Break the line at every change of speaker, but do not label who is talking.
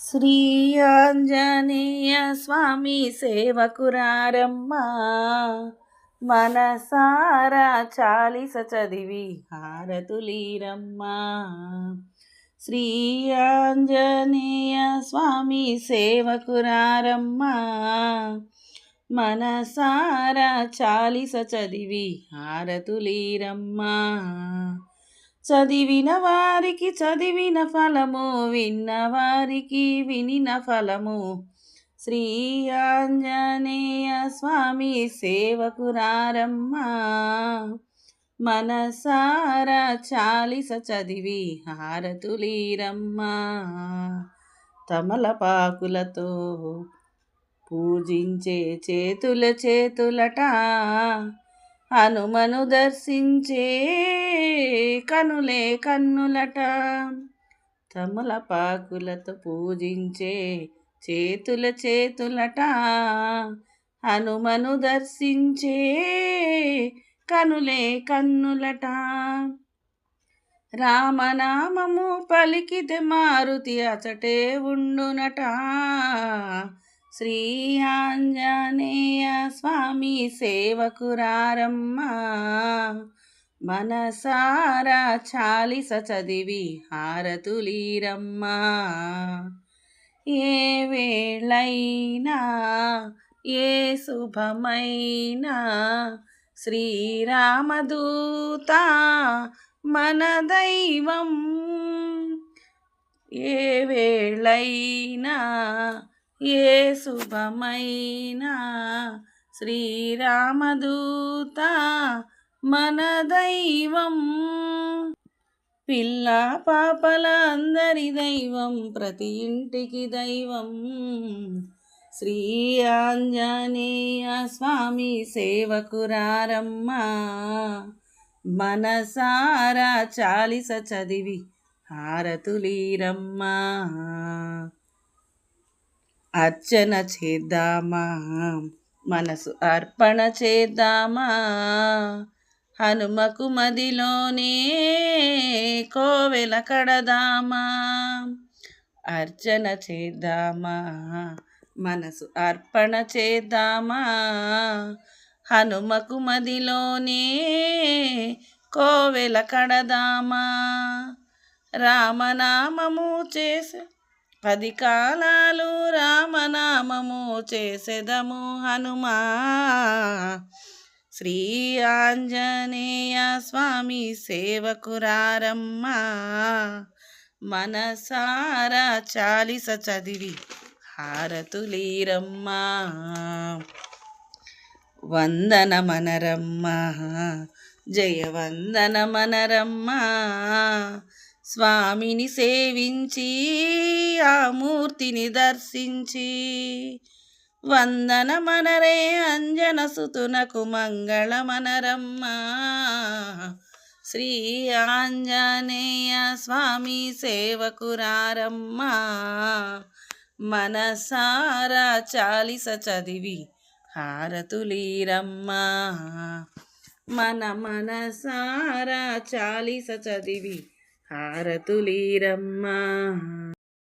శ్రీ ఆంజనేయ స్వామి సేవకురారమ్మా, మనసారా చాలిస చదివి హారతులీరమ్మా. శ్రీ ఆంజనేయ స్వామి సేవకురారమ్మా, మనసారా చాలిస చదివి హారతులీరమ్మా. చదివిన వారికి చదివిన ఫలము, విన్నవారికి వినిన ఫలము. శ్రీ ఆంజనేయ స్వామి సేవకురారమ్మా, మనసారా చాలిస చదివి హారతులీరమ్మా. తమలపాకులతో పూజించే చేతులట, హనుమను దర్శించే కనులే కన్నులట. తమలపాకులతో పూజించే చేతులట, హనుమను దర్శించే కనులే కన్నులట. రామనామము పలికితే మారుతి అచటే ఉండునట. శ్రీ ఆంజనేయ స్వామి సేవకురారమ్మా, మనసారా చాలిస చదివి హారతులీరమ్మా. ఏ వేళైనా ఏ శుభమైనా శ్రీరామదూత మన దైవం. ఏ వేళైనా ఏ శుభమైనా శ్రీరామదూత మన దైవం. పిల్ల పాపల అందరి దైవం, ప్రతి ఇంటికి దైవం. శ్రీ ఆంజనేయ స్వామి సేవకురారమ్మా, మనసారా చాలిస చదివి హారతులీరమ్మా. అర్చన చేద్దామా, మనసు అర్పణ చేద్దామా, హనుమకు మదిలోనే కోవెల కడదామా. అర్చన చేద్దామా, మనసు అర్పణ చేద్దామా, హనుమకు మదిలోనే కోవెల కడదామా. రామనామము చేసే 10 కాలాలు, రామనామము చేసెదము హనుమా. శ్రీ ఆంజనేయ స్వామి సేవకురారమ్మా, మనసారా చాలిస చదివి హారతులీరమ్మా. వందనమనరమ్మా, జయవందనమనరమ్మా. స్వామిని సేవించి ఆ మూర్తిని దర్శించి, వందనమనరే అంజన సుతునకు మంగళమనరమ్మా. శ్రీ ఆంజనేయ స్వామి సేవకురారమ్మా, మనసారా చాలిస చదివి హారతులీరమ్మా. మనసారా చాలిస చదివి హారతులీరమ్మా.